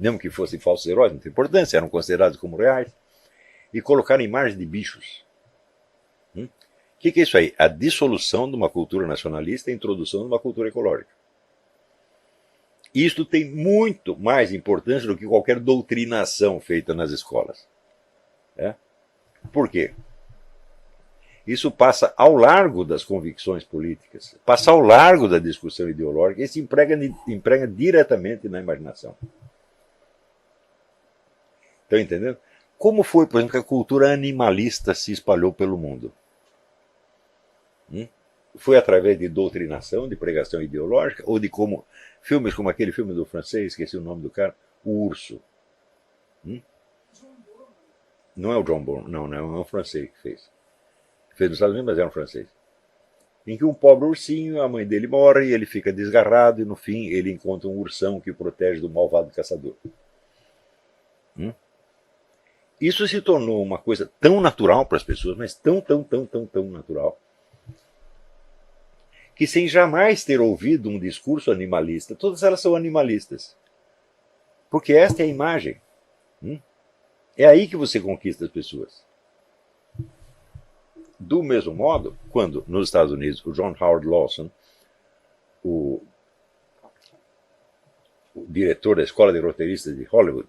mesmo que fossem falsos heróis, não tem importância, eram considerados como reais, e colocaram imagens de bichos. O que é isso aí? A dissolução de uma cultura nacionalista e a introdução de uma cultura ecológica. Isto tem muito mais importância do que qualquer doutrinação feita nas escolas. Por quê? Isso passa ao largo das convicções políticas, passa ao largo da discussão ideológica e se emprega diretamente na imaginação. Estão entendendo? Como foi, por exemplo, que a cultura animalista se espalhou pelo mundo? Foi através de doutrinação, de pregação ideológica, ou de como filmes como aquele filme do francês, esqueci o nome do cara, O Urso. Não é o John Bourne, não é um francês que fez. Fez nos Estados Unidos, mas era um francês. Em que um pobre ursinho, a mãe dele morre, ele fica desgarrado e no fim ele encontra um ursão que o protege do malvado caçador. Isso se tornou uma coisa tão natural para as pessoas, mas tão natural, que sem jamais ter ouvido um discurso animalista, todas elas são animalistas. Porque esta é a imagem. É aí que você conquista as pessoas. Do mesmo modo, quando nos Estados Unidos o John Howard Lawson, o diretor da Escola de Roteiristas de Hollywood,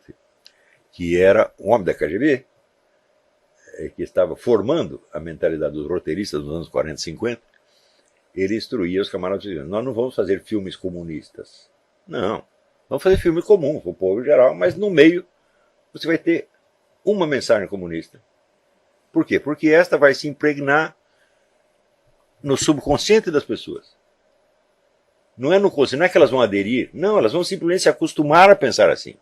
que era um homem da KGB, que estava formando a mentalidade dos roteiristas nos anos 40 e 50, ele instruía os camaradas dizendo: nós não vamos fazer filmes comunistas. Não, vamos fazer filme comum para o povo em geral, mas no meio você vai ter uma mensagem comunista. Por quê? Porque esta vai se impregnar no subconsciente das pessoas. Não é no consciente, não é que elas vão aderir, não, elas vão simplesmente se acostumar a pensar assim.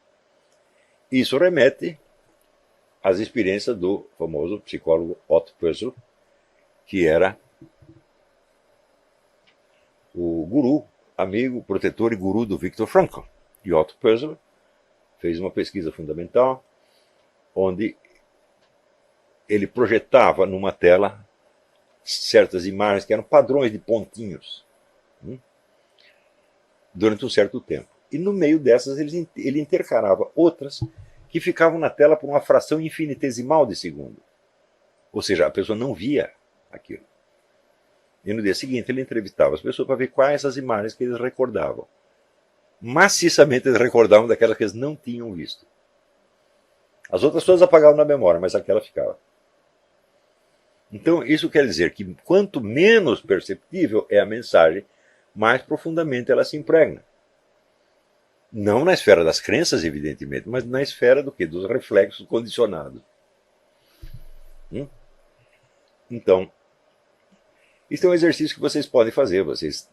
Isso remete às experiências do famoso psicólogo Otto Pössl, que era o guru, amigo, protetor e guru do Viktor Frankl. E Otto Pössl fez uma pesquisa fundamental onde ele projetava numa tela certas imagens que eram padrões de pontinhos durante um certo tempo. E no meio dessas ele intercalava outras que ficavam na tela por uma fração infinitesimal de segundo. Ou seja, a pessoa não via aquilo. E no dia seguinte ele entrevistava as pessoas para ver quais as imagens que eles recordavam. Maciçamente eles recordavam daquelas que eles não tinham visto. As outras todas apagavam na memória, mas aquela ficava. Então isso quer dizer que quanto menos perceptível é a mensagem, mais profundamente ela se impregna. Não na esfera das crenças, evidentemente, mas na esfera do quê? Dos reflexos condicionados. Então, isso é um exercício que vocês podem fazer, vocês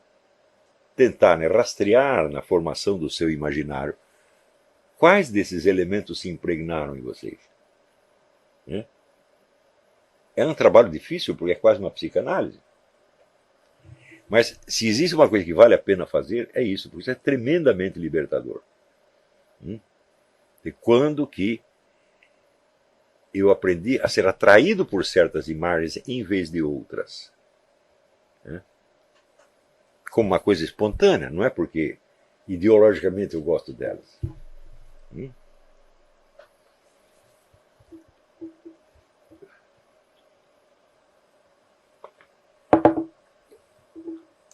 tentarem rastrear na formação do seu imaginário quais desses elementos se impregnaram em vocês. É um trabalho difícil, porque é quase uma psicanálise. Mas se existe uma coisa que vale a pena fazer, é isso, porque isso é tremendamente libertador. E quando que eu aprendi a ser atraído por certas imagens em vez de outras. Como uma coisa espontânea, não é porque ideologicamente eu gosto delas.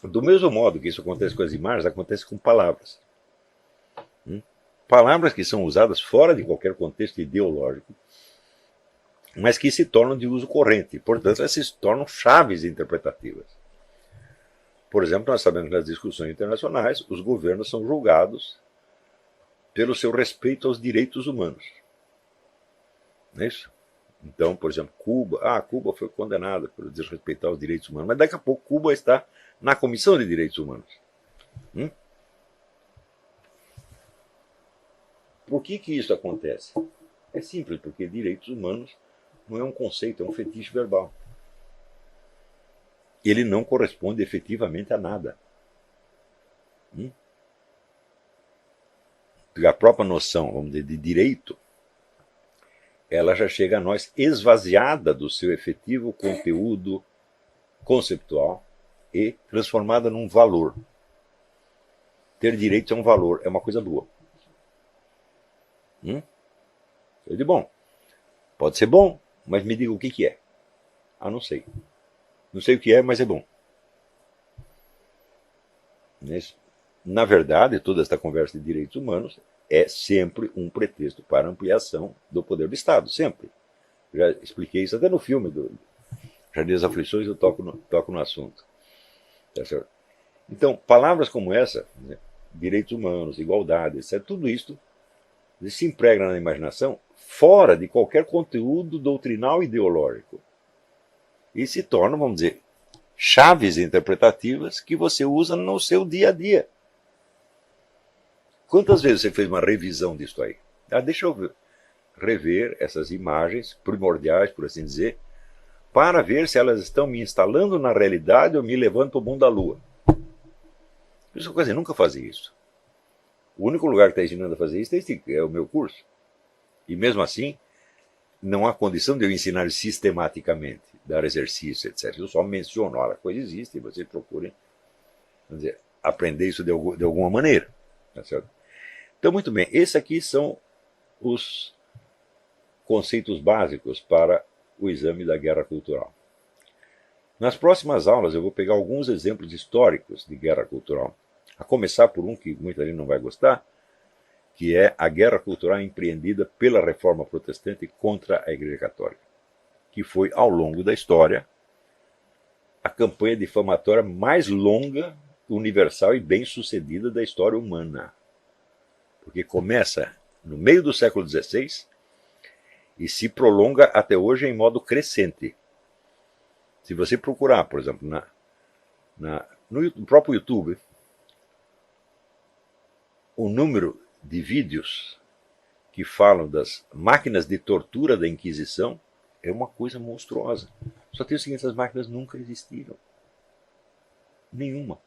Do mesmo modo que isso acontece com as imagens, acontece com palavras. Palavras que são usadas fora de qualquer contexto ideológico, mas que se tornam de uso corrente. Portanto, elas se tornam chaves interpretativas. Por exemplo, nós sabemos que nas discussões internacionais, os governos são julgados pelo seu respeito aos direitos humanos. Não é isso? Então, por exemplo, Cuba foi condenada por desrespeitar os direitos humanos, mas daqui a pouco Cuba está na Comissão de Direitos Humanos. Por que isso acontece? É simples, porque direitos humanos não é um conceito, é um fetiche verbal. Ele não corresponde efetivamente a nada. A própria noção, vamos dizer, de direito, ela já chega a nós esvaziada do seu efetivo conteúdo conceptual e transformada num valor. Ter direito é um valor, é uma coisa boa. Eu digo, bom, pode ser bom, mas me diga o que é. Ah, não sei. Não sei o que é, mas é bom. Na verdade, toda esta conversa de direitos humanos é sempre um pretexto para ampliação do poder do Estado, sempre. Já expliquei isso até no filme do Jardim das Aflições, eu toco no assunto. Tá certo? Então, palavras como essa, né, direitos humanos, igualdade, etc., tudo isso se impregna na imaginação fora de qualquer conteúdo doutrinal ideológico. E se tornam, vamos dizer, chaves interpretativas que você usa no seu dia a dia. Quantas vezes você fez uma revisão disso aí? Ah, deixa eu rever essas imagens primordiais, por assim dizer, para ver se elas estão me instalando na realidade ou me levando para o mundo da lua. Isso é coisa, eu nunca fazia isso. O único lugar que está ensinando a fazer isso é o meu curso. E mesmo assim, não há condição de eu ensinar sistematicamente, dar exercício, etc. Eu só menciono, olha, a coisa existe, e vocês procurem, vamos dizer, aprender isso de alguma maneira. Tá certo? Então, muito bem, esses aqui são os conceitos básicos para o exame da guerra cultural. Nas próximas aulas eu vou pegar alguns exemplos históricos de guerra cultural, a começar por um que muita gente não vai gostar, que é a guerra cultural empreendida pela Reforma Protestante contra a Igreja Católica, que foi, ao longo da história, a campanha difamatória mais longa, universal e bem-sucedida da história humana. Porque começa no meio do século XVI e se prolonga até hoje em modo crescente. Se você procurar, por exemplo, no próprio YouTube, o número de vídeos que falam das máquinas de tortura da Inquisição é uma coisa monstruosa. Só tem o seguinte, essas máquinas nunca existiram. Nenhuma.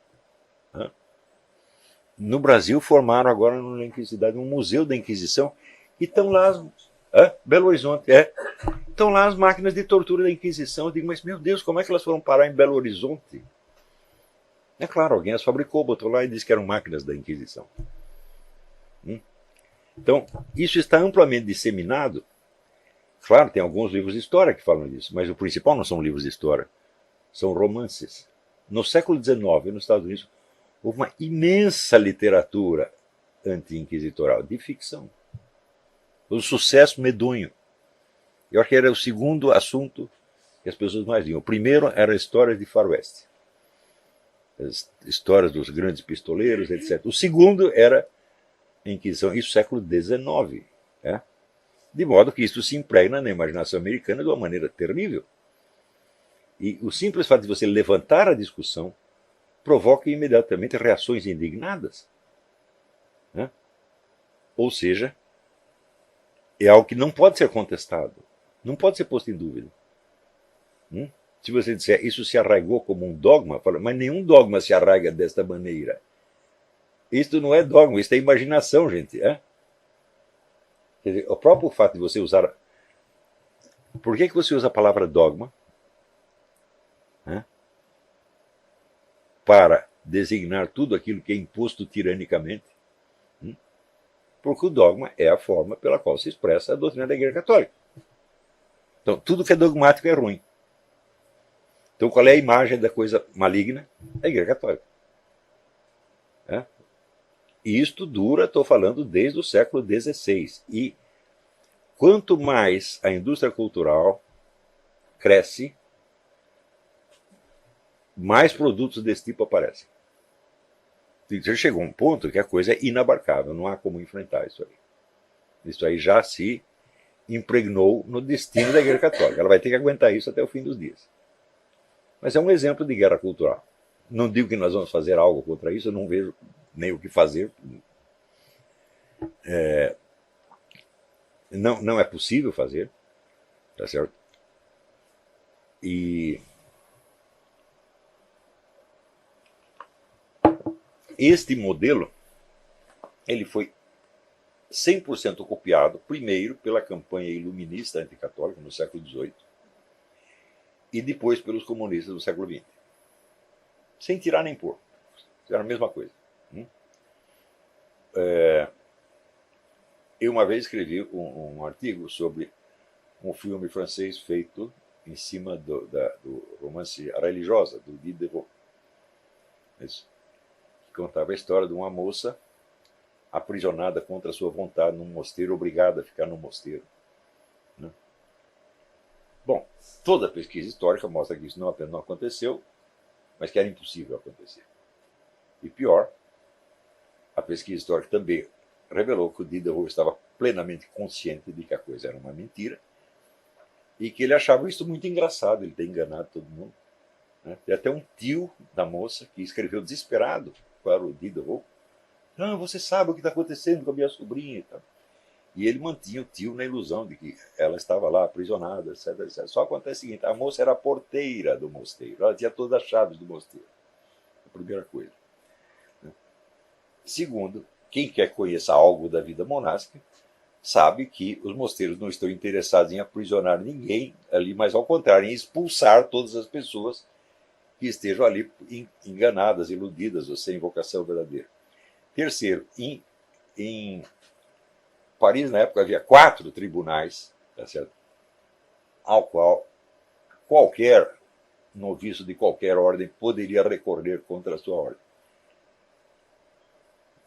No Brasil formaram agora na Inquisição um museu da Inquisição e estão lá Belo Horizonte, estão lá as máquinas de tortura da Inquisição. Eu digo, mas meu Deus, como é que elas foram parar em Belo Horizonte? É claro, alguém as fabricou, botou lá e disse que eram máquinas da Inquisição. Então, isso está amplamente disseminado. Claro, tem alguns livros de história que falam disso, mas o principal não são livros de história, são romances. No século XIX, nos Estados Unidos, houve uma imensa literatura anti-inquisitorial, de ficção. Foi um sucesso medonho. Eu acho que era o segundo assunto que as pessoas mais liam. O primeiro era histórias de faroeste. As histórias dos grandes pistoleiros, etc. O segundo era a Inquisição, isso século XIX. De modo que isso se impregna na imaginação americana de uma maneira terrível. E o simples fato de você levantar a discussão provoca imediatamente reações indignadas. Ou seja, é algo que não pode ser contestado, não pode ser posto em dúvida. Se você disser isso se arraigou como um dogma, fala, mas nenhum dogma se arraiga desta maneira. Isto não é dogma, isto é imaginação, gente. Quer dizer, o próprio fato de você usar... Por que você usa a palavra dogma? Para designar tudo aquilo que é imposto tiranicamente. Porque o dogma é a forma pela qual se expressa a doutrina da Igreja Católica. Então, tudo que é dogmático é ruim. Então, qual é a imagem da coisa maligna? A Igreja Católica. E isto dura, estou falando, desde o século XVI. E quanto mais a indústria cultural cresce, mais produtos desse tipo aparecem. Já chegou um ponto que a coisa é inabarcável, não há como enfrentar isso aí. Isso aí já se impregnou no destino da Igreja Católica. Ela vai ter que aguentar isso até o fim dos dias. Mas é um exemplo de guerra cultural. Não digo que nós vamos fazer algo contra isso, eu não vejo nem o que fazer. Não é possível fazer, tá certo? E este modelo, ele foi 100% copiado, primeiro pela campanha iluminista anticatólica no século XVIII e depois pelos comunistas no século XX. Sem tirar nem pôr. Era a mesma coisa. Eu uma vez escrevi um artigo sobre um filme francês feito em cima do romance A Religiosa, do Diderot, que contava a história de uma moça aprisionada contra sua vontade num mosteiro, obrigada a ficar no mosteiro. Né? Bom, toda a pesquisa histórica mostra que isso não apenas não aconteceu, mas que era impossível acontecer. E pior, a pesquisa histórica também revelou que o Diderot estava plenamente consciente de que a coisa era uma mentira e que ele achava isso muito engraçado, ele ter enganado todo mundo. Né? Tem até um tio da moça que escreveu desesperado para o Diderot: "Não, você sabe o que está acontecendo com a minha sobrinha e tal." E ele mantinha o tio na ilusão de que ela estava lá aprisionada, etc, etc. Só acontece o seguinte: a moça era a porteira do mosteiro, ela tinha todas as chaves do mosteiro. A primeira coisa. Segundo, quem quer conhecer algo da vida monástica sabe que os mosteiros não estão interessados em aprisionar ninguém ali, mas ao contrário, em expulsar todas as pessoas que estejam ali enganadas, iludidas ou sem vocação verdadeira. Terceiro, em Paris, na época, havia 4 tribunais, tá certo? Ao qual qualquer noviço de qualquer ordem poderia recorrer contra a sua ordem.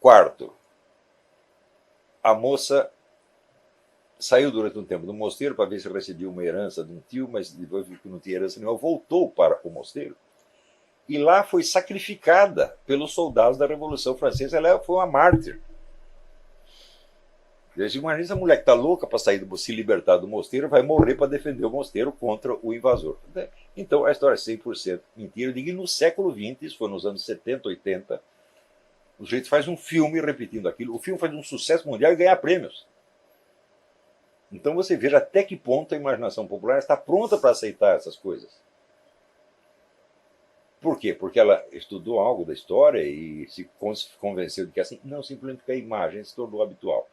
Quarto, a moça saiu durante um tempo do mosteiro para ver se recebia uma herança de um tio, mas depois que não tinha herança nenhuma, voltou para o mosteiro. E lá foi sacrificada pelos soldados da Revolução Francesa. Ela foi uma mártir. Imagina essa mulher que está louca para sair se libertar do mosteiro, vai morrer para defender o mosteiro contra o invasor. Então a história é 100% mentira. Eu digo que no século XX, isso foi nos anos 70, 80, o sujeito faz um filme repetindo aquilo. O filme faz um sucesso mundial e ganha prêmios. Então você veja até que ponto a imaginação popular está pronta para aceitar essas coisas. Por quê? Porque ela estudou algo da história e se convenceu de que assim, não, simplesmente que a imagem se tornou habitual.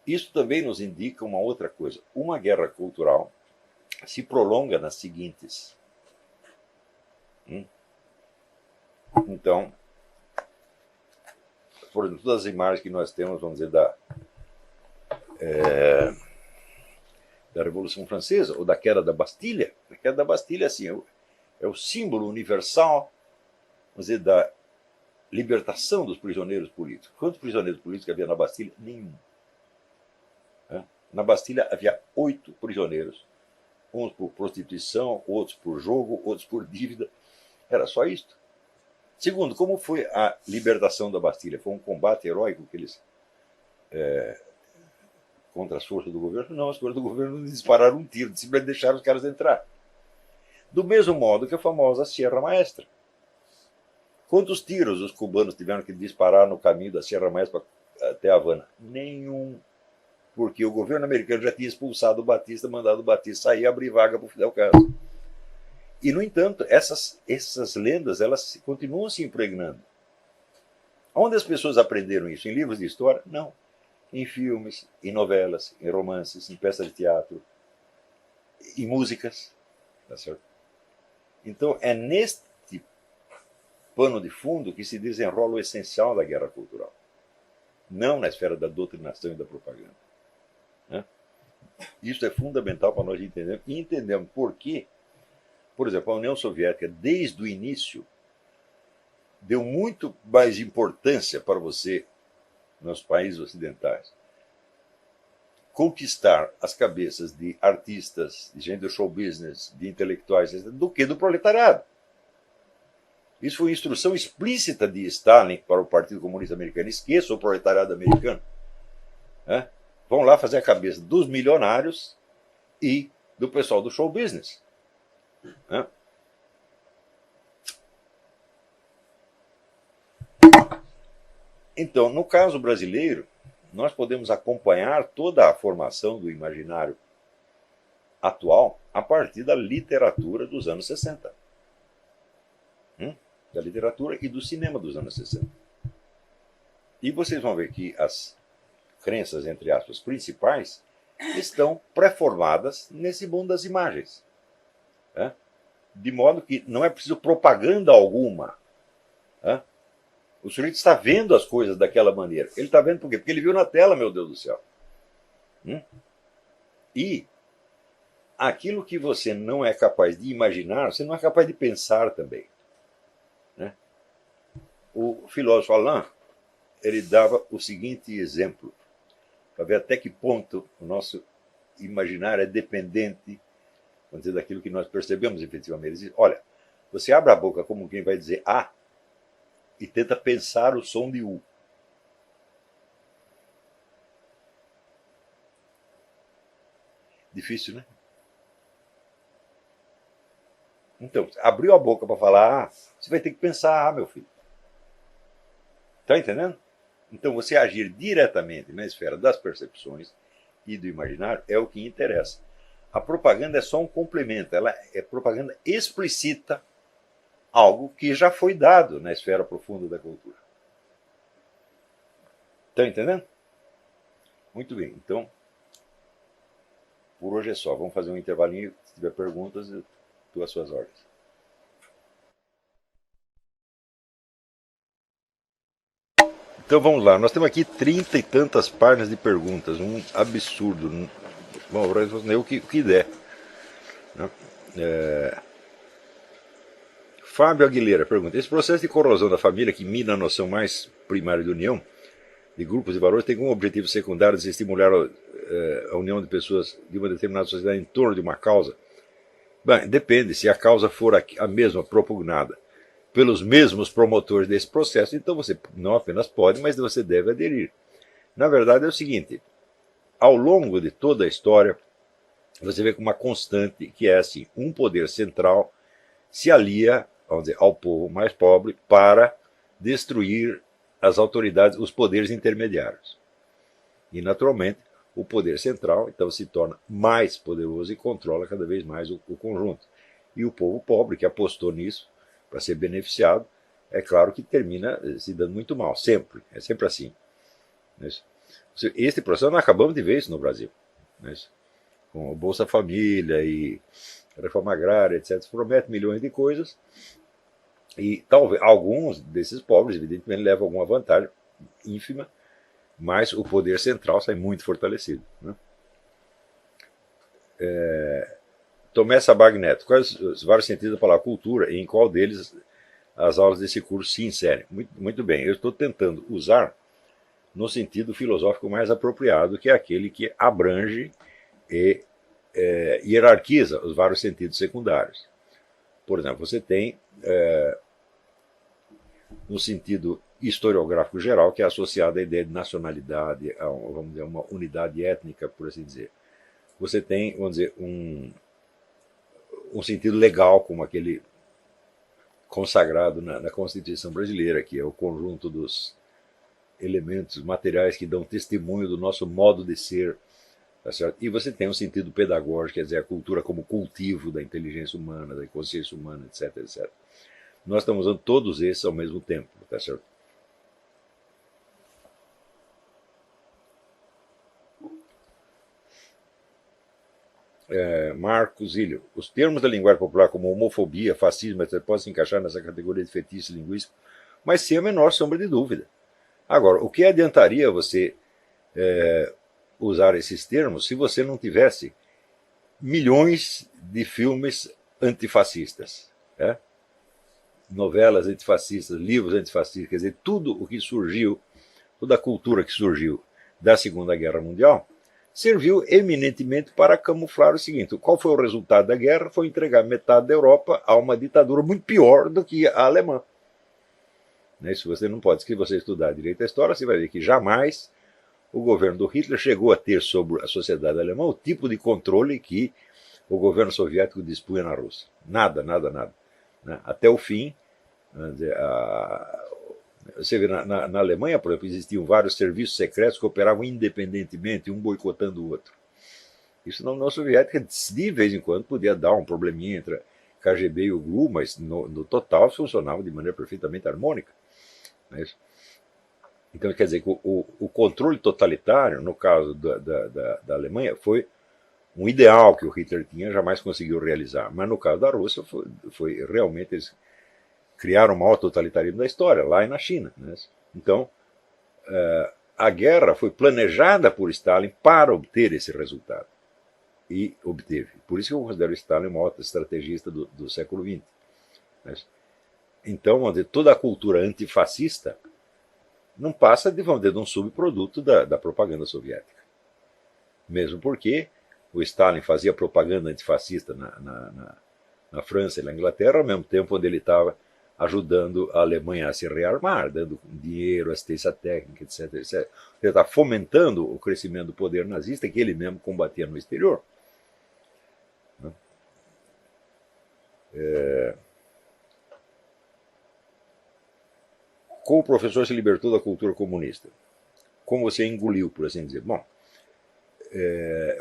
Isso também nos indica uma outra coisa. Uma guerra cultural se prolonga nas seguintes. Então, por exemplo, todas as imagens que nós temos, vamos dizer, da Revolução Francesa ou da queda da Bastilha. A queda da Bastilha assim, é o símbolo universal, vamos dizer, da libertação dos prisioneiros políticos. Quantos prisioneiros políticos havia na Bastilha? Nenhum. Na Bastilha havia 8 prisioneiros, uns por prostituição, outros por jogo, outros por dívida. Era só isto. Segundo, como foi a libertação da Bastilha? Foi um combate heróico que eles contra as forças do governo? Não, as forças do governo não dispararam um tiro, simplesmente deixaram os caras entrar. Do mesmo modo que a famosa Sierra Maestra. Quantos tiros os cubanos tiveram que disparar no caminho da Sierra Maestra até Havana? Nenhum. Porque o governo americano já tinha expulsado o Batista, mandado o Batista sair e abrir vaga para o Fidel Castro. E, no entanto, essas lendas elas continuam se impregnando. Onde as pessoas aprenderam isso? Em livros de história? Não. Em filmes, em novelas, em romances, em peças de teatro, em músicas. Tá certo? Então, é neste pano de fundo que se desenrola o essencial da guerra cultural. Não na esfera da doutrinação e da propaganda. Isso é fundamental para nós entendermos. E entendemos por que, por exemplo, a União Soviética, desde o início, deu muito mais importância para você, nos países ocidentais, conquistar as cabeças de artistas, de gente do show business, de intelectuais, do que do proletariado. Isso foi instrução explícita de Stalin para o Partido Comunista Americano. Esqueça o proletariado americano. Vão lá fazer a cabeça dos milionários e do pessoal do show business. Então, no caso brasileiro, nós podemos acompanhar toda a formação do imaginário atual a partir da literatura dos anos 60. Da literatura e do cinema dos anos 60. E vocês vão ver que as crenças, entre aspas, principais, estão pré-formadas nesse mundo das imagens. De modo que não é preciso propaganda alguma. O sujeito está vendo as coisas daquela maneira. Ele está vendo por quê? Porque ele viu na tela, meu Deus do céu. E aquilo que você não é capaz de imaginar, você não é capaz de pensar também. Né? O filósofo Alain, ele dava o seguinte exemplo, para ver até que ponto o nosso imaginário é dependente, vamos dizer, daquilo que nós percebemos efetivamente. Ele diz, olha, você abre a boca como quem vai dizer A e tenta pensar o som de U. Difícil, né? Então, abriu a boca para falar A, você vai ter que pensar A, meu filho. Está entendendo? Então, você agir diretamente na esfera das percepções e do imaginário é o que interessa. A propaganda é só um complemento, ela é propaganda explicita algo que já foi dado na esfera profunda da cultura. Está entendendo? Muito bem, então, por hoje é só. Vamos fazer um intervalinho. Se tiver perguntas, eu estou às suas ordens. Então vamos lá, nós temos aqui 30 e tantas páginas de perguntas, um absurdo. Bom, vou responder o que der. Fábio Aguilera pergunta, esse processo de corrosão da família que mina a noção mais primária de união, de grupos de valores, tem como objetivo secundário de estimular a união de pessoas de uma determinada sociedade em torno de uma causa? Bem, depende, se a causa for a mesma propugnada pelos mesmos promotores desse processo, então você não apenas pode, mas você deve aderir. Na verdade é o seguinte, ao longo de toda a história, você vê com uma constante que é assim, um poder central se alia, vamos dizer, ao povo mais pobre para destruir as autoridades, os poderes intermediários. E, naturalmente, o poder central, então, se torna mais poderoso e controla cada vez mais o conjunto. E o povo pobre, que apostou nisso, para ser beneficiado, é claro que termina se dando muito mal, sempre, é sempre assim. Este processo, nós acabamos de ver isso no Brasil, com o Bolsa Família e reforma agrária, etc. Promete milhões de coisas e talvez alguns desses pobres, evidentemente, levam alguma vantagem ínfima, mas o poder central sai muito fortalecido. Tomé Sabag Neto, quais os vários sentidos da palavra cultura e em qual deles as aulas desse curso se inserem? Muito bem, eu estou tentando usar no sentido filosófico mais apropriado, que é aquele que abrange e hierarquiza os vários sentidos secundários. Por exemplo, você tem no sentido historiográfico geral, que é associado à ideia de nacionalidade, vamos dizer, uma unidade étnica, por assim dizer. Você tem, vamos dizer, um sentido legal, como aquele consagrado na Constituição brasileira, que é o conjunto dos elementos materiais que dão testemunho do nosso modo de ser. Tá certo? E você tem um sentido pedagógico, quer dizer, a cultura como cultivo da inteligência humana, da consciência humana, etc, etc. Nós estamos usando todos esses ao mesmo tempo, tá certo? Marcos Ilho, os termos da linguagem popular como homofobia, fascismo, etc., podem se encaixar nessa categoria de fetiche linguístico, mas sem a menor sombra de dúvida. Agora, o que adiantaria você usar esses termos se você não tivesse milhões de filmes antifascistas, novelas antifascistas, livros antifascistas, quer dizer, tudo o que surgiu, toda a cultura que surgiu da Segunda Guerra Mundial, serviu eminentemente para camuflar o seguinte: qual foi o resultado da guerra? Foi entregar metade da Europa a uma ditadura muito pior do que a alemã. Se você não pode, se você estudar direito a história, você vai ver que jamais o governo do Hitler chegou a ter sobre a sociedade alemã o tipo de controle que o governo soviético dispunha na Rússia. Nada, nada, nada. Até o fim, você vê, na Alemanha, por exemplo, existiam vários serviços secretos que operavam independentemente, um boicotando o outro. Isso na União Soviética, de vez em quando, podia dar um probleminha entre a KGB e o GRU, mas no total funcionava de maneira perfeitamente harmônica. Então, quer dizer que o controle totalitário, no caso da Alemanha, foi um ideal que o Hitler tinha, jamais conseguiu realizar. Mas no caso da Rússia, foi realmente... criaram o maior totalitarismo da história, lá e na China. Né? Então, a guerra foi planejada por Stalin para obter esse resultado. E obteve. Por isso que eu considero Stalin o maior estrategista do século XX. Né? Então, vamos dizer, toda a cultura antifascista não passa de, vamos dizer, de um subproduto da propaganda soviética. Mesmo porque o Stalin fazia propaganda antifascista na França e na Inglaterra, ao mesmo tempo onde ele estava ajudando a Alemanha a se rearmar, dando dinheiro, assistência técnica, etc. etc. Ele está fomentando o crescimento do poder nazista que ele mesmo combatia no exterior. Como o professor se libertou da cultura comunista? Como você engoliu, por assim dizer? Bom,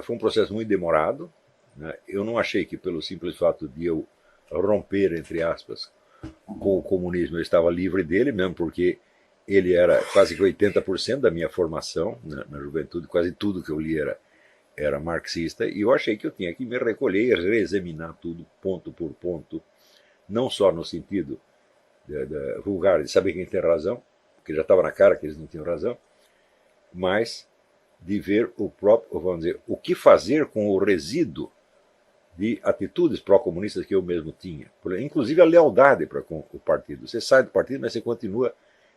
foi um processo muito demorado. Né? Eu não achei que pelo simples fato de eu romper, entre aspas, com o comunismo, eu estava livre dele, mesmo porque ele era quase que 80% da minha formação na juventude, quase tudo que eu li era marxista, e eu achei que eu tinha que me recolher e reexaminar tudo, ponto por ponto, não só no sentido vulgar de saber quem tem razão, porque já estava na cara que eles não tinham razão, mas de ver o próprio, vamos dizer, o que fazer com o resíduo de atitudes pró-comunistas que eu mesmo tinha. Inclusive a lealdade para com o partido. Você sai do partido, mas você continua,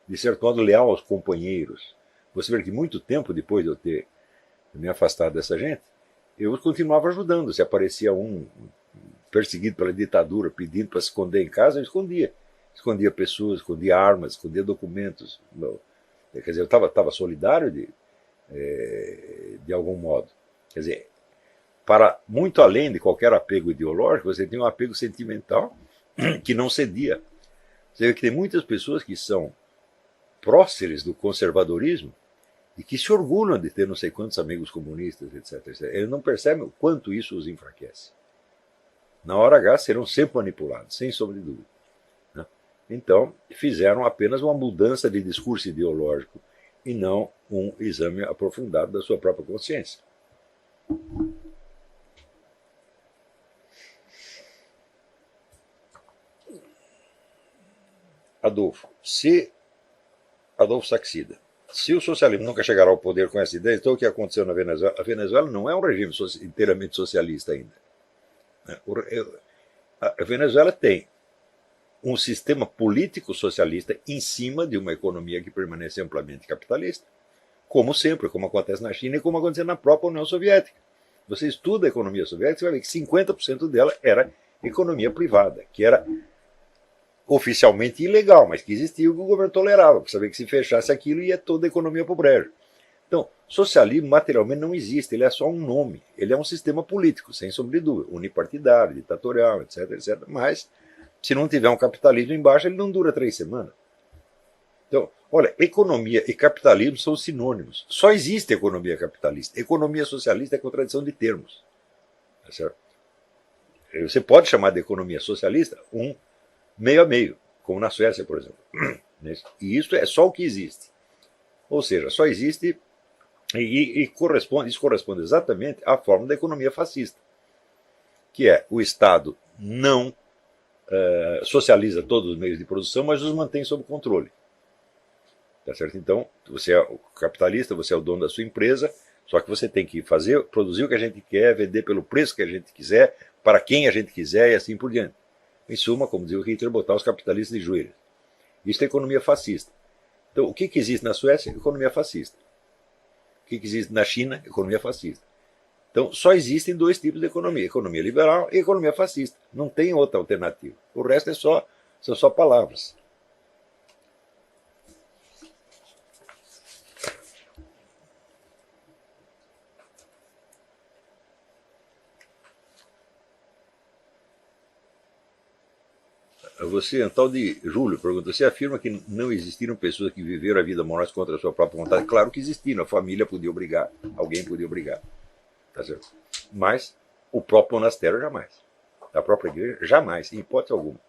de certo modo, leal aos companheiros. Você vê que muito tempo depois de eu ter me afastado dessa gente, eu continuava ajudando. Se aparecia um perseguido pela ditadura, pedindo para se esconder em casa, eu escondia. Escondia pessoas, escondia armas, escondia documentos. Quer dizer, eu estava solidário de algum modo. Quer dizer, para muito além de qualquer apego ideológico, você tem um apego sentimental que não cedia. Você vê que tem muitas pessoas que são próceres do conservadorismo e que se orgulham de ter não sei quantos amigos comunistas, etc. etc. Eles não percebem o quanto isso os enfraquece. Na hora H serão sempre manipulados, sem sombra de dúvida. Né? Então, fizeram apenas uma mudança de discurso ideológico e não um exame aprofundado da sua própria consciência. Adolfo Saxida. Se o socialismo nunca chegará ao poder com essa ideia, então o que aconteceu na Venezuela? A Venezuela não é um regime inteiramente socialista ainda. A Venezuela tem um sistema político socialista em cima de uma economia que permanece amplamente capitalista, como sempre, como acontece na China e como aconteceu na própria União Soviética. Você estuda a economia soviética, você vai ver que 50% dela era economia privada, que era oficialmente ilegal, mas que existia o que o governo tolerava, para saber que se fechasse aquilo ia toda a economia para o brejo. Então, socialismo materialmente não existe, ele é só um nome, ele é um sistema político, sem sombra de dúvida, unipartidário, ditatorial, etc, etc. Mas, se não tiver um capitalismo embaixo, ele não dura 3 semanas. Então, olha, economia e capitalismo são sinônimos. Só existe economia capitalista. Economia socialista é contradição de termos. Tá certo? Você pode chamar de economia socialista meio a meio, como na Suécia, por exemplo. E isso é só o que existe. Ou seja, só existe isso corresponde exatamente à forma da economia fascista, que é o Estado não socializa todos os meios de produção, mas os mantém sob controle. Tá certo? Então, você é o capitalista, você é o dono da sua empresa, só que você tem que produzir o que a gente quer, vender pelo preço que a gente quiser, para quem a gente quiser e assim por diante. Em suma, como dizia o Hitler, botar os capitalistas de joelhos. Isso é economia fascista. Então, o que existe na Suécia? Economia fascista. O que existe na China? Economia fascista. Então, só existem 2 tipos de economia: economia liberal e economia fascista. Não tem outra alternativa. O resto são só palavras. Você, tal de Júlio, pergunta: você afirma que não existiram pessoas que viveram a vida amorosa contra a sua própria vontade? Claro que existiram, a família podia obrigar, alguém podia obrigar. Tá certo? Mas o próprio monastério jamais. A própria igreja jamais, em hipótese alguma.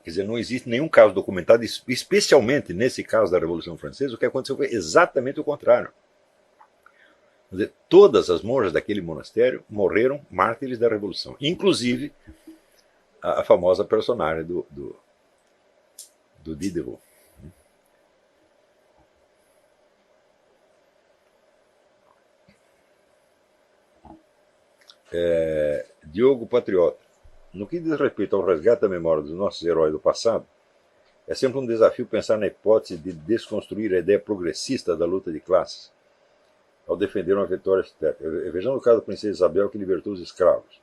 Quer dizer, não existe nenhum caso documentado, especialmente nesse caso da Revolução Francesa, o que aconteceu foi exatamente o contrário. Quer dizer, todas as monjas daquele monastério morreram mártires da Revolução, inclusive a famosa personagem do Diderot. Diogo Patriota. No que diz respeito ao resgate da memória dos nossos heróis do passado, é sempre um desafio pensar na hipótese de desconstruir a ideia progressista da luta de classes ao defender uma vitória estética. Vejamos o caso da princesa Isabel, que libertou os escravos,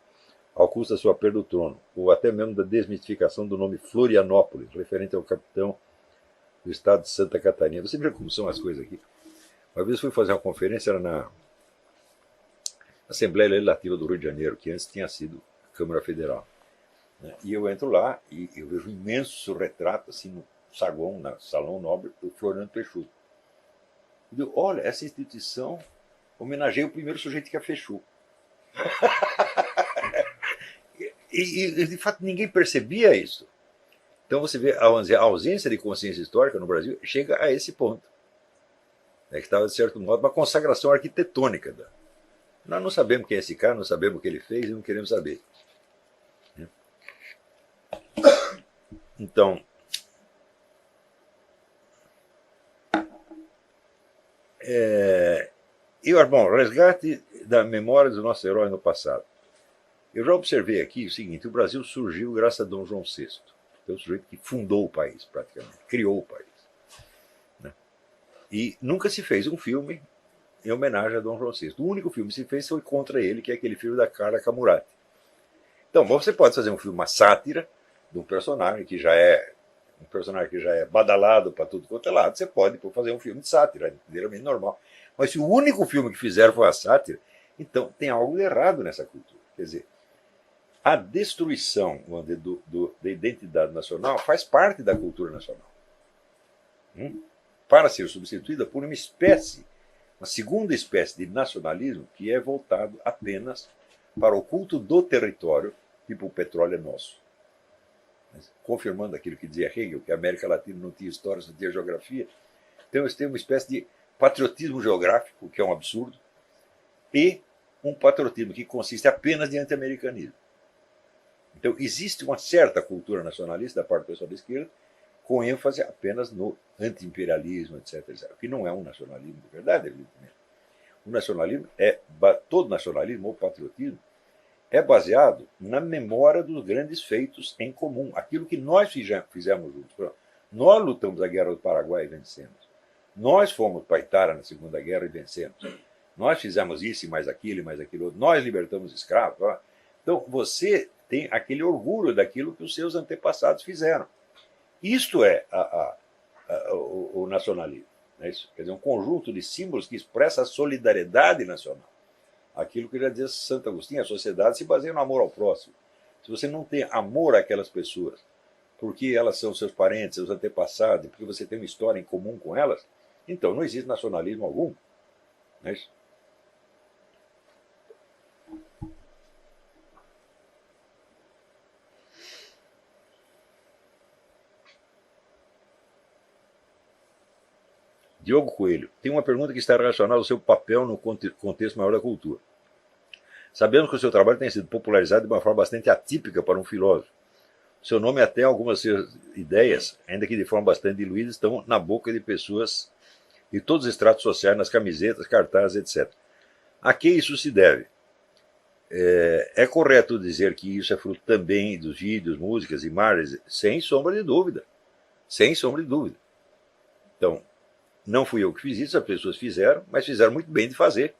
ao custo da sua perda do trono, ou até mesmo da desmistificação do nome Florianópolis, referente ao capitão do estado de Santa Catarina. Você vê como são as coisas aqui. Uma vez fui fazer uma conferência, era na Assembleia Legislativa do Rio de Janeiro, que antes tinha sido Câmara Federal. E eu entro lá e eu vejo um imenso retrato assim no saguão, no salão nobre, do Floriano Peixoto. Eu digo, olha, essa instituição homenageia o primeiro sujeito que a fechou. e de fato ninguém percebia isso. Então você vê, a ausência de consciência histórica no Brasil chega a esse ponto. Que estava, de certo modo, uma consagração arquitetônica. Nós não sabemos quem é esse cara, não sabemos o que ele fez e não queremos saber. Então, bom, resgate da memória dos nossos heróis no passado. Eu já observei aqui o seguinte: o Brasil surgiu graças a Dom João VI, que é o sujeito que fundou o país, praticamente, criou o país. E nunca se fez um filme em homenagem a Dom João VI. O único filme que se fez foi contra ele, que é aquele filme da Carla Camurati. Então, você pode fazer um filme, uma sátira, de um personagem que já é badalado para tudo quanto é lado. Você pode fazer um filme de sátira, inteiramente normal. Mas se o único filme que fizeram foi a sátira, então tem algo errado nessa cultura. Quer dizer, a destruição da identidade nacional faz parte da cultura nacional. Para ser substituída por uma segunda espécie de nacionalismo que é voltado apenas para o culto do território, tipo o petróleo é nosso. Confirmando aquilo que dizia Hegel, que a América Latina não tinha história, só tinha geografia. Então eles têm uma espécie de patriotismo geográfico, que é um absurdo, e um patriotismo que consiste apenas de anti-americanismo. Então existe uma certa cultura nacionalista da parte do pessoal da esquerda, com ênfase apenas no anti-imperialismo, etc, etc. Que não é um nacionalismo de verdade, evidentemente. O nacionalismo todo nacionalismo ou patriotismo é baseado na memória dos grandes feitos em comum, aquilo que nós fizemos juntos. Nós lutamos a Guerra do Paraguai e vencemos. Nós fomos para a Itália na Segunda Guerra e vencemos. Nós fizemos isso e mais aquilo outro. Nós libertamos escravos. Então você tem aquele orgulho daquilo que os seus antepassados fizeram. Isto é o nacionalismo. É isso? Quer dizer, um conjunto de símbolos que expressa a solidariedade nacional. Aquilo que já dizia Santo Agostinho, a sociedade se baseia no amor ao próximo. Se você não tem amor àquelas pessoas, porque elas são seus parentes, seus antepassados, porque você tem uma história em comum com elas, então não existe nacionalismo algum. Não é isso? Diogo Coelho, tem uma pergunta que está relacionada ao seu papel no contexto maior da cultura. Sabemos que o seu trabalho tem sido popularizado de uma forma bastante atípica para um filósofo. O seu nome e até algumas suas ideias, ainda que de forma bastante diluída, estão na boca de pessoas de todos os estratos sociais, nas camisetas, cartazes, etc. A que isso se deve? É correto dizer que isso é fruto também dos vídeos, músicas, imagens? Sem sombra de dúvida. Sem sombra de dúvida. Então, não fui eu que fiz isso, as pessoas fizeram, mas fizeram muito bem de fazer.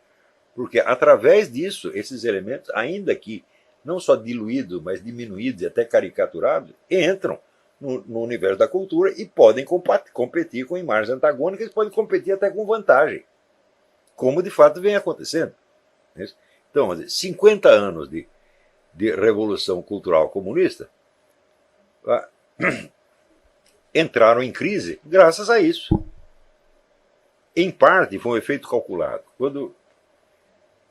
Porque através disso, esses elementos, ainda que não só diluídos, mas diminuídos e até caricaturados, entram no universo da cultura e podem competir com imagens antagônicas, podem competir até com vantagem, como de fato vem acontecendo. Então, 50 anos de revolução cultural comunista entraram em crise graças a isso. Em parte, foi um efeito calculado. Quando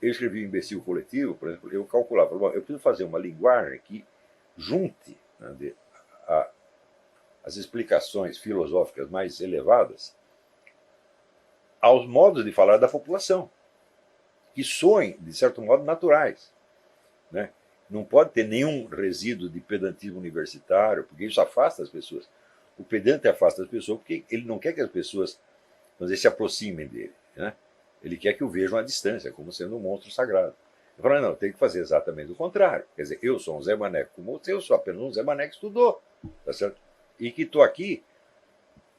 eu escrevi o Imbecil Coletivo, por exemplo, eu calculava, eu preciso fazer uma linguagem que junte as explicações filosóficas mais elevadas aos modos de falar da população, que soem, de certo modo, naturais, né? Não pode ter nenhum resíduo de pedantismo universitário, porque isso afasta as pessoas. O pedante afasta as pessoas porque ele não quer que as pessoas, vamos dizer, se aproximem dele, né? Ele quer que o vejam à distância, como sendo um monstro sagrado. Eu falo, não, tem que fazer exatamente o contrário. Quer dizer, eu sou um Zé Mané como você, eu sou apenas um Zé Mané que estudou, tá certo? E que estou aqui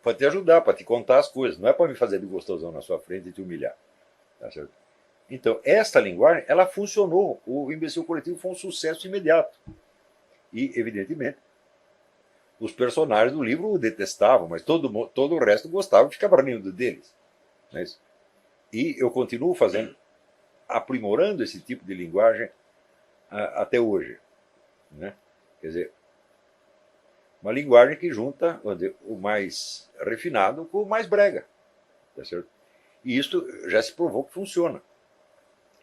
para te ajudar, para te contar as coisas. Não é para me fazer de gostosão na sua frente e te humilhar, tá certo? Então, esta linguagem, ela funcionou. O imbecil coletivo foi um sucesso imediato. E, evidentemente, os personagens do livro o detestavam, mas todo o resto gostava e ficava rindo deles. Não é isso? E eu continuo fazendo, aprimorando esse tipo de linguagem até hoje, né? Quer dizer, uma linguagem que junta, vamos dizer, o mais refinado com o mais brega, tá certo? E isso já se provou que funciona.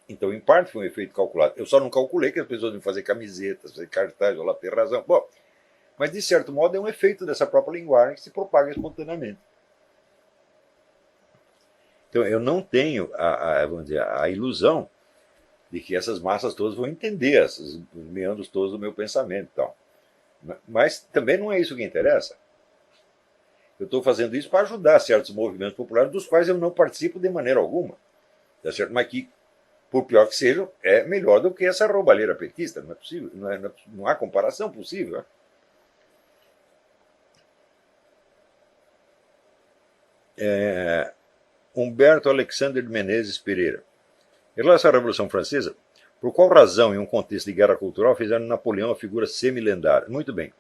Então, em parte, foi um efeito calculado. Eu só não calculei que as pessoas iam fazer camisetas, fazer cartazes, ou lá ter razão. Bom, mas, de certo modo, é um efeito dessa própria linguagem que se propaga espontaneamente. Então, eu não tenho vamos dizer, a ilusão de que essas massas todas vão entender os meandros todos do meu pensamento e tal. Mas também não é isso que interessa. Eu estou fazendo isso para ajudar certos movimentos populares dos quais eu não participo de maneira alguma. Tá certo? Mas que, por pior que seja, é melhor do que essa roubalheira petista. Não é possível, não há comparação possível. Humberto Alexander de Menezes Pereira. Em relação à Revolução Francesa, por qual razão, em um contexto de guerra cultural, fizeram de Napoleão uma figura semi-lendária? Muito bem.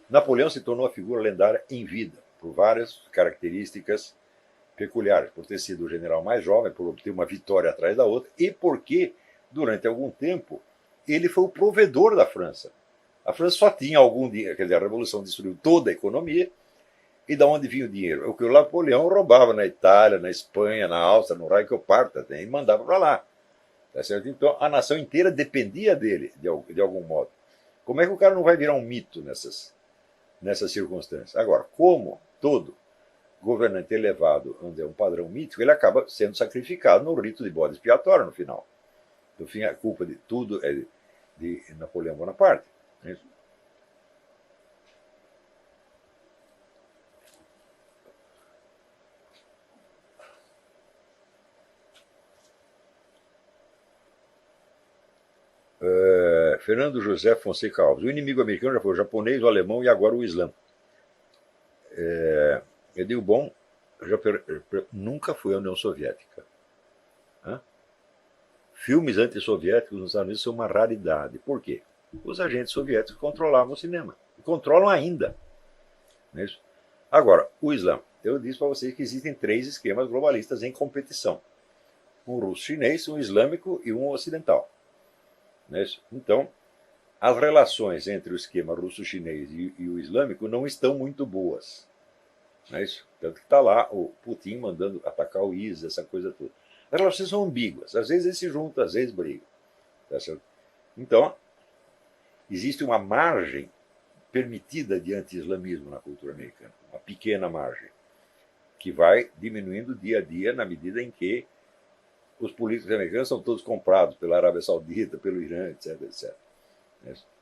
Napoleão se tornou uma figura lendária em vida, por várias características peculiares, por ter sido o general mais jovem, por obter uma vitória atrás da outra, e porque, durante algum tempo, ele foi o provedor da França. A França só tinha algum dinheiro, quer dizer, a Revolução destruiu toda a economia, e de onde vinha o dinheiro? O que o Napoleão roubava na Itália, na Espanha, na Áustria, no Reich Parta, e mandava para lá. Tá certo? Então, a nação inteira dependia dele, de algum modo. Como é que o cara não vai virar um mito nessas circunstâncias? Agora, como todo governante elevado, vamos dizer, um padrão mítico, ele acaba sendo sacrificado no rito de bode expiatório no final. No fim, a culpa de tudo é de Napoleão Bonaparte. É isso? Fernando José Fonseca Alves. O inimigo americano já foi o japonês, o alemão e agora o Islã. Eu digo, bom, nunca foi a União Soviética. Filmes antissoviéticos nos Estados Unidos são uma raridade. Por quê? Os agentes soviéticos controlavam o cinema. E controlam ainda. Não é isso? Agora, o Islã. Eu disse para vocês que existem 3 esquemas globalistas em competição. Um russo-chinês, um islâmico e um ocidental. Não é isso? Então, as relações entre o esquema russo-chinês e o islâmico não estão muito boas. Não é isso? Tanto que está lá o Putin mandando atacar o ISIS, essa coisa toda. As relações são ambíguas. Às vezes eles se juntam, às vezes brigam. Tá certo? Então, existe uma margem permitida de anti-islamismo na cultura americana. Uma pequena margem. Que vai diminuindo dia a dia na medida em que os políticos americanos são todos comprados pela Arábia Saudita, pelo Irã, etc, etc.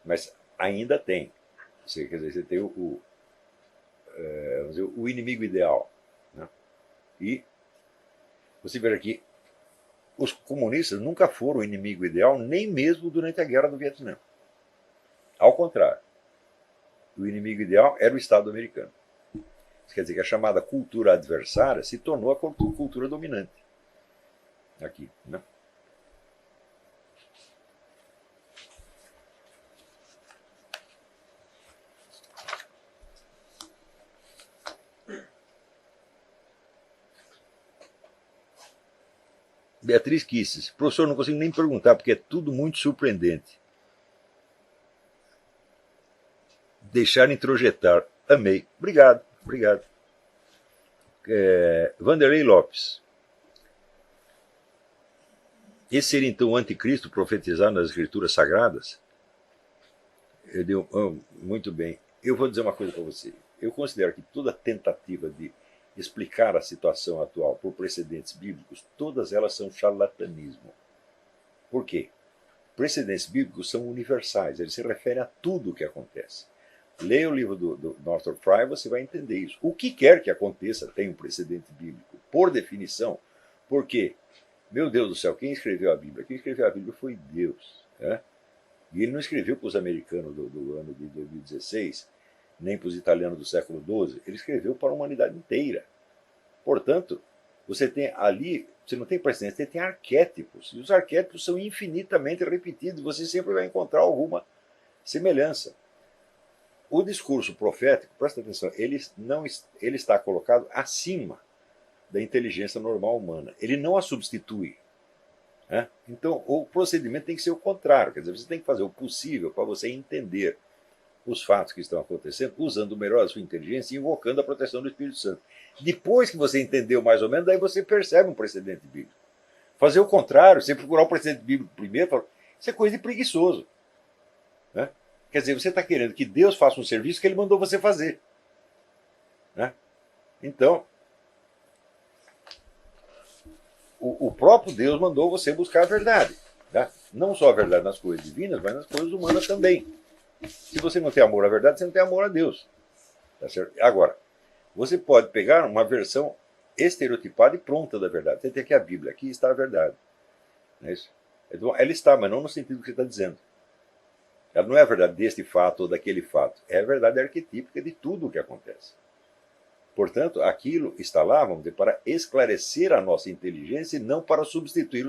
Mas ainda tem. Quer dizer, você tem o inimigo ideal. Né? E você veja que os comunistas nunca foram o inimigo ideal, nem mesmo durante a Guerra do Vietnã. Ao contrário, o inimigo ideal era o Estado americano. Isso quer dizer que a chamada cultura adversária se tornou a cultura dominante. Aqui, né? Beatriz Kisses. Professor, não consigo nem perguntar, porque é tudo muito surpreendente. Deixar introjetar. Amei. Obrigado, obrigado. Vanderlei Lopes. Esse seria então o anticristo profetizado nas escrituras sagradas? Eu digo, muito bem. Eu vou dizer uma coisa para você. Eu considero que toda tentativa de explicar a situação atual por precedentes bíblicos, todas elas são charlatanismo. Por quê? Precedentes bíblicos são universais, eles se referem a tudo o que acontece. Leia o livro do Northrop Frye, você vai entender isso. O que quer que aconteça tem um precedente bíblico, por definição. Por quê? Meu Deus do céu, quem escreveu a Bíblia? Quem escreveu a Bíblia foi Deus. Né? E ele não escreveu para os americanos do ano de 2016, nem para os italianos do século XII, ele escreveu para a humanidade inteira. Portanto, você tem ali, você não tem precedentes, você tem arquétipos, e os arquétipos são infinitamente repetidos, você sempre vai encontrar alguma semelhança. O discurso profético, presta atenção, ele está colocado acima da inteligência normal humana, ele não a substitui. Né? Então, o procedimento tem que ser o contrário, quer dizer, você tem que fazer o possível para você entender os fatos que estão acontecendo, usando melhor a sua inteligência e invocando a proteção do Espírito Santo. Depois que você entendeu mais ou menos, daí você percebe um precedente bíblico. Fazer o contrário, você procurar o precedente bíblico primeiro, isso é coisa de preguiçoso. Né? Quer dizer, você está querendo que Deus faça um serviço que ele mandou você fazer. Né? Então, o próprio Deus mandou você buscar a verdade. Tá? Não só a verdade nas coisas divinas, mas nas coisas humanas também. Se você não tem amor à verdade, você não tem amor a Deus. Tá certo? Agora, você pode pegar uma versão estereotipada e pronta da verdade. Você tem aqui a Bíblia, aqui está a verdade. Não é isso? Ela está, mas não no sentido que você está dizendo. Ela não é a verdade deste fato ou daquele fato. É a verdade arquetípica de tudo o que acontece. Portanto, aquilo está lá, vamos dizer, para esclarecer a nossa inteligência e não para substituir o